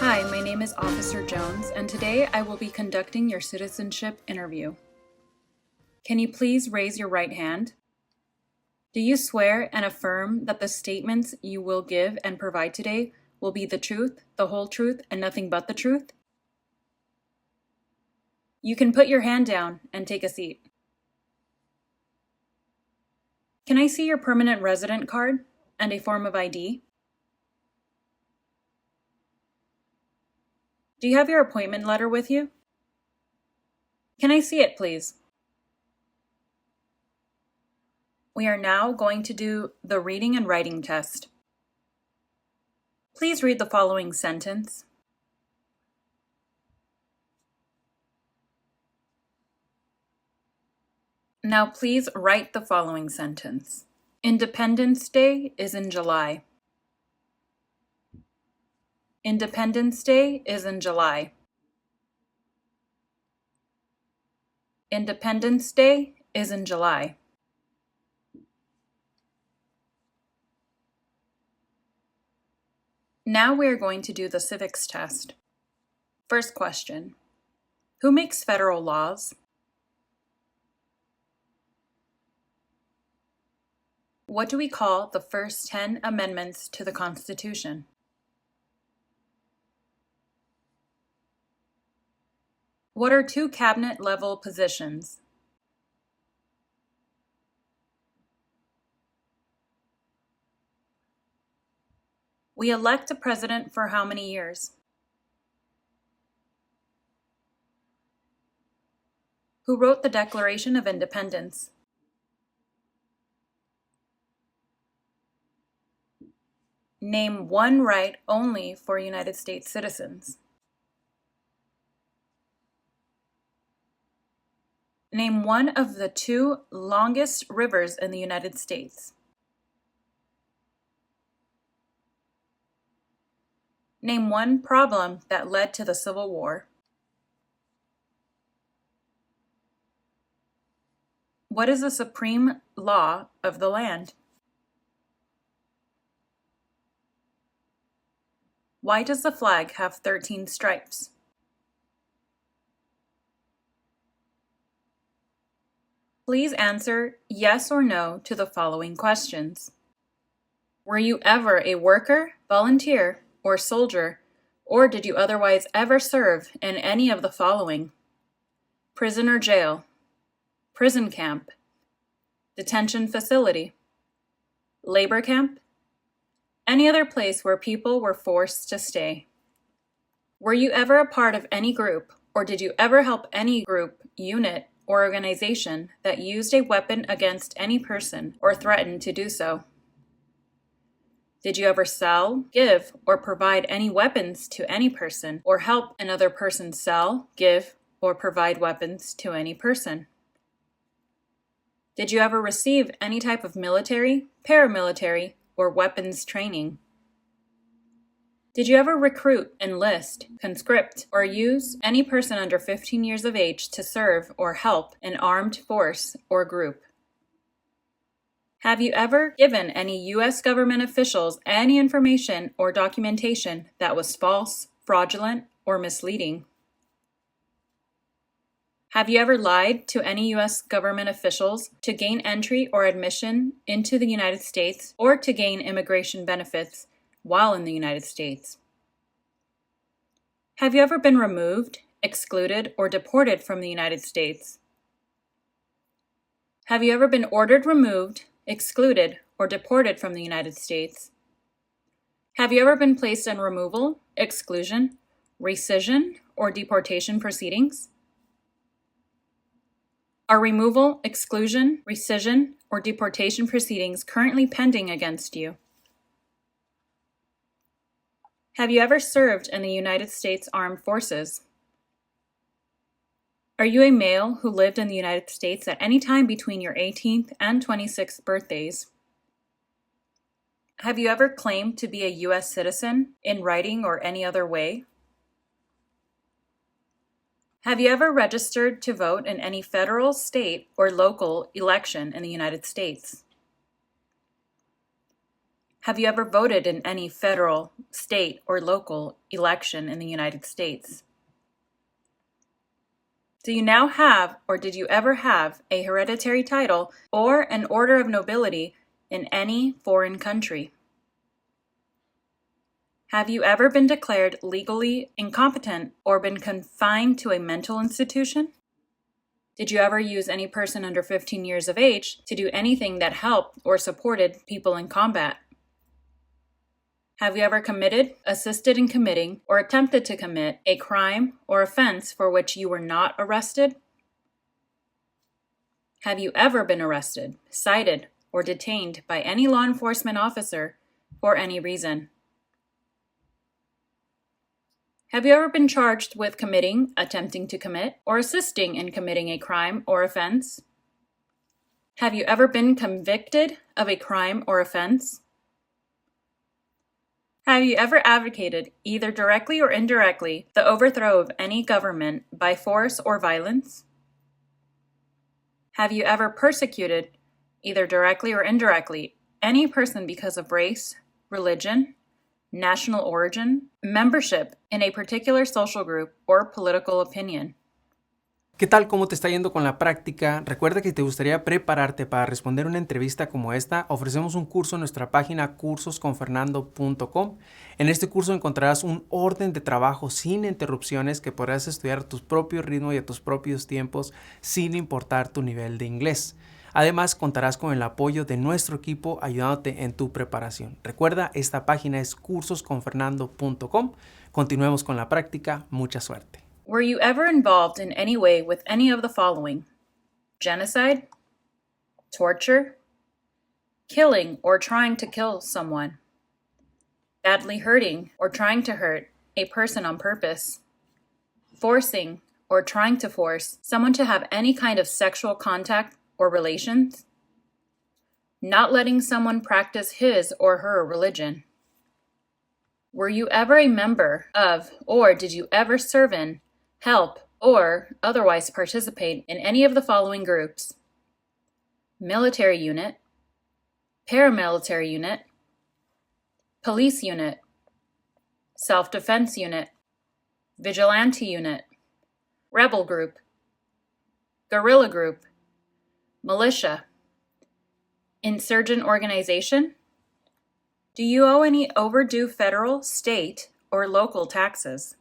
Hi, my name is Officer Jones, and today I will be conducting your citizenship interview. Can you please raise your right hand? Do you swear and affirm that the statements you will give and provide today will be the truth, the whole truth, and nothing but the truth? You can put your hand down and take a seat. Can I see your permanent resident card and a form of ID? Do you have your appointment letter with you? Can I see it, please? We are now going to do the reading and writing test. Please read the following sentence. Now please write the following sentence. Independence Day is in July. Independence Day is in July. Independence Day is in July. Now we are going to do the civics test. First question. Who makes federal laws? What do we call the first 10 amendments to the Constitution? What are two cabinet-level positions? We elect a president for how many years? Who wrote the Declaration of Independence? Name one right only for United States citizens. Name one of the two longest rivers in the United States. Name one problem that led to the Civil War. What is the supreme law of the land? Why does the flag have 13 stripes? Please answer yes or no to the following questions. Were you ever a worker, volunteer, or soldier, or did you otherwise ever serve in any of the following? Prison or jail, prison camp, detention facility, labor camp, any other place where people were forced to stay. Were you ever a part of any group, or did you ever help any group, unit, or organization that used a weapon against any person or threatened to do so? Did you ever sell, give, or provide any weapons to any person, or help another person sell, give, or provide weapons to any person? Did you ever receive any type of military, paramilitary, or weapons training? Did you ever recruit, enlist, conscript, or use any person under 15 years of age to serve or help an armed force or group? Have you ever given any U.S. government officials any information or documentation that was false, fraudulent, or misleading? Have you ever lied to any U.S. government officials to gain entry or admission into the United States or to gain immigration benefits while in the United States? Have you ever been removed, excluded, or deported from the United States? Have you ever been ordered removed, excluded, or deported from the United States? Have you ever been placed in removal, exclusion, rescission, or deportation proceedings? Are removal, exclusion, rescission, or deportation proceedings currently pending against you? Have you ever served in the United States Armed Forces? Are you a male who lived in the United States at any time between your 18th and 26th birthdays? Have you ever claimed to be a U.S. citizen in writing or any other way? Have you ever registered to vote in any federal, state, or local election in the United States? Have you ever voted in any federal, state, or local election in the United States? Do you now have, or did you ever have, a hereditary title or an order of nobility in any foreign country? Have you ever been declared legally incompetent or been confined to a mental institution? Did you ever use any person under 15 years of age to do anything that helped or supported people in combat? Have you ever committed, assisted in committing, or attempted to commit a crime or offense for which you were not arrested? Have you ever been arrested, cited, or detained by any law enforcement officer for any reason? Have you ever been charged with committing, attempting to commit, or assisting in committing a crime or offense? Have you ever been convicted of a crime or offense? Have you ever advocated, either directly or indirectly, the overthrow of any government by force or violence? Have you ever persecuted, either directly or indirectly, any person because of race, religion, national origin, membership in a particular social group, or political opinion? ¿Qué tal? ¿Cómo te está yendo con la práctica? Recuerda que si te gustaría prepararte para responder una entrevista como esta, ofrecemos un curso en nuestra página cursosconfernando.com. En este curso encontrarás un orden de trabajo sin interrupciones que podrás estudiar a tu propio ritmo y a tus propios tiempos sin importar tu nivel de inglés. Además, contarás con el apoyo de nuestro equipo ayudándote en tu preparación. Recuerda, esta página es cursosconfernando.com. Continuemos con la práctica. Mucha suerte. Were you ever involved in any way with any of the following? Genocide, torture, killing or trying to kill someone, badly hurting or trying to hurt a person on purpose, forcing or trying to force someone to have any kind of sexual contact or relations, not letting someone practice his or her religion? Were you ever a member of, or did you ever serve in, help, or otherwise participate in any of the following groups? Military unit, paramilitary unit, police unit, self-defense unit, vigilante unit, rebel group, guerrilla group, militia, insurgent organization? Do you owe any overdue federal, state, or local taxes?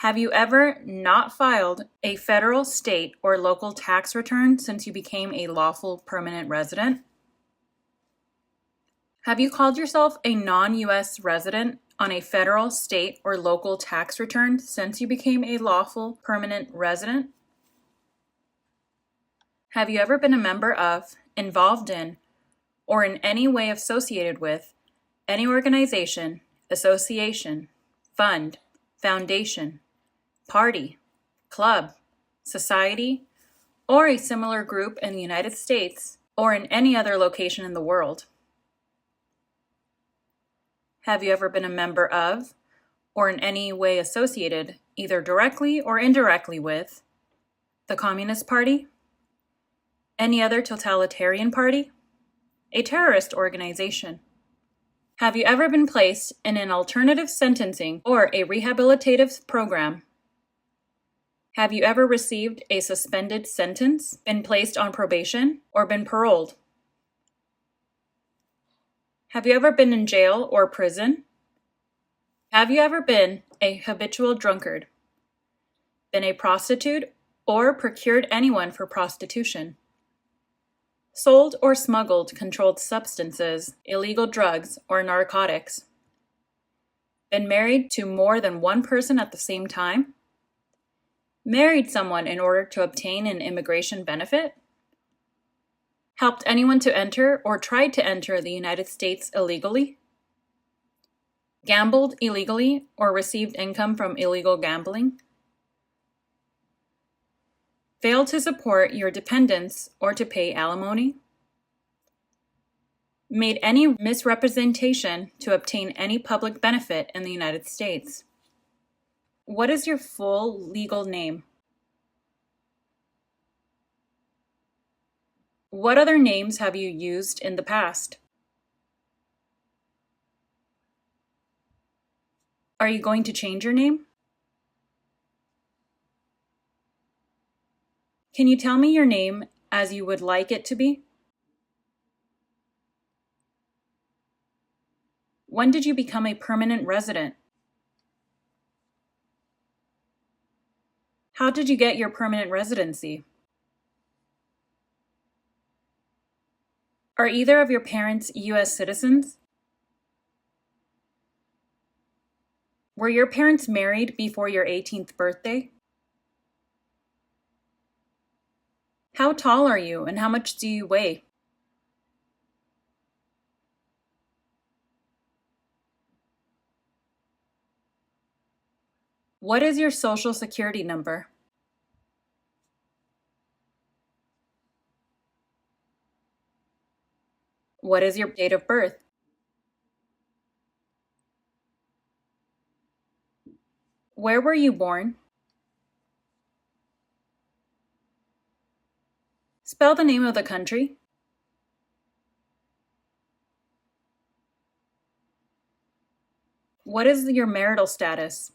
Have you ever not filed a federal, state, or local tax return since you became a lawful permanent resident? Have you called yourself a non-U.S. resident on a federal, state, or local tax return since you became a lawful permanent resident? Have you ever been a member of, involved in, or in any way associated with any organization, association, fund, foundation, party, club, society, or a similar group in the United States or in any other location in the world? Have you ever been a member of, or in any way associated, either directly or indirectly with, the Communist Party, any other totalitarian party, a terrorist organization? Have you ever been placed in an alternative sentencing or a rehabilitative program? Have you ever received a suspended sentence, been placed on probation, or been paroled? Have you ever been in jail or prison? Have you ever been a habitual drunkard, been a prostitute, or procured anyone for prostitution? Sold or smuggled controlled substances, illegal drugs, or narcotics? Been married to more than one person at the same time? Married someone in order to obtain an immigration benefit? Helped anyone to enter or tried to enter the United States illegally? Gambled illegally or received income from illegal gambling? Failed to support your dependents or to pay alimony? Made any misrepresentation to obtain any public benefit in the United States? What is your full legal name? What other names have you used in the past? Are you going to change your name? Can you tell me your name as you would like it to be? When did you become a permanent resident? How did you get your permanent residency? Are either of your parents U.S. citizens? Were your parents married before your 18th birthday? How tall are you and how much do you weigh? What is your social security number? What is your date of birth? Where were you born? Spell the name of the country. What is your marital status?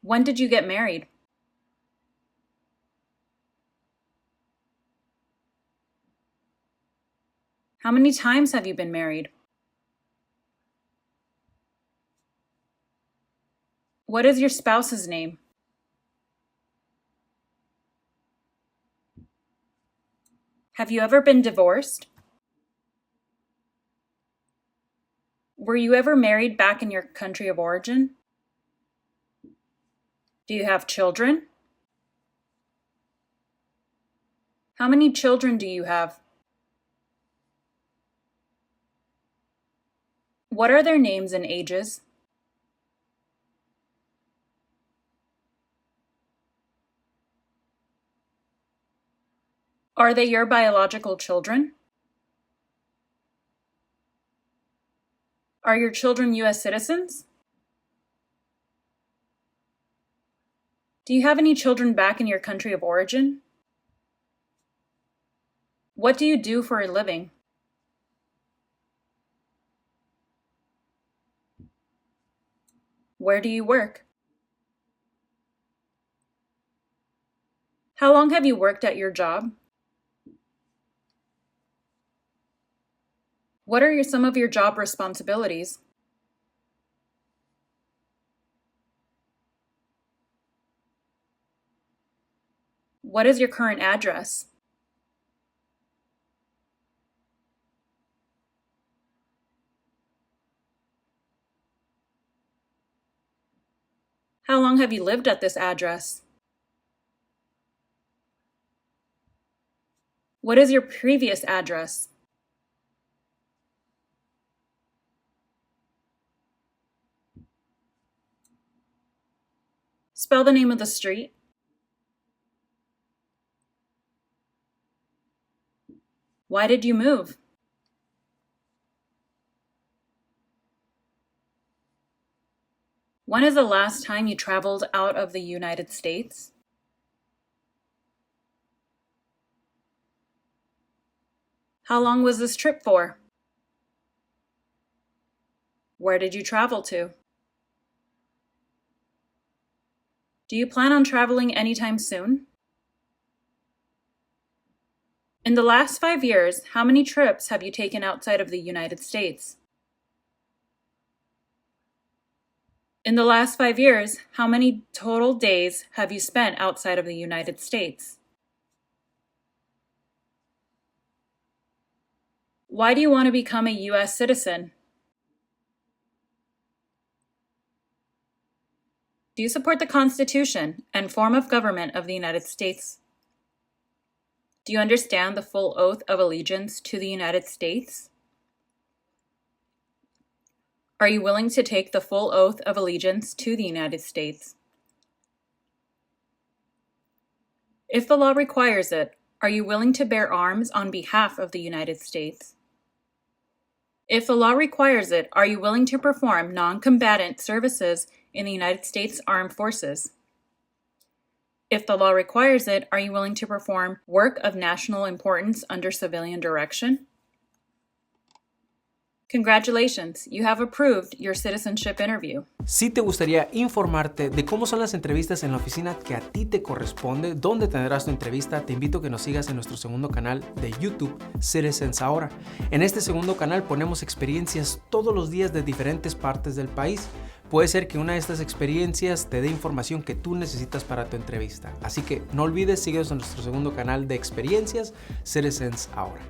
When did you get married? How many times have you been married? What is your spouse's name? Have you ever been divorced? Were you ever married back in your country of origin? Do you have children? How many children do you have? What are their names and ages? Are they your biological children? Are your children U.S. citizens? Do you have any children back in your country of origin? What do you do for a living? Where do you work? How long have you worked at your job? What are some of your job responsibilities? What is your current address? How long have you lived at this address? What is your previous address? Spell the name of the street. Why did you move? When is the last time you traveled out of the United States? How long was this trip for? Where did you travel to? Do you plan on traveling anytime soon? In the last 5 years, how many trips have you taken outside of the United States? In the last 5 years, how many total days have you spent outside of the United States? Why do you want to become a U.S. citizen? Do you support the Constitution and form of government of the United States? Do you understand the full oath of allegiance to the United States? Are you willing to take the full oath of allegiance to the United States? If the law requires it, are you willing to bear arms on behalf of the United States? If the law requires it, are you willing to perform non-combatant services in the United States Armed Forces? If the law requires it, are you willing to perform work of national importance under civilian direction? Congratulations, you have approved your citizenship interview. Si te gustaría informarte de cómo son las entrevistas en la oficina que a ti te corresponde, dónde tendrás tu entrevista, te invito a que nos sigas en nuestro segundo canal de YouTube, Citizens Ahora. En este segundo canal ponemos experiencias todos los días de diferentes partes del país. Puede ser que una de estas experiencias te dé información que tú necesitas para tu entrevista. Así que no olvides, síguenos en nuestro segundo canal de experiencias, Citizens Ahora.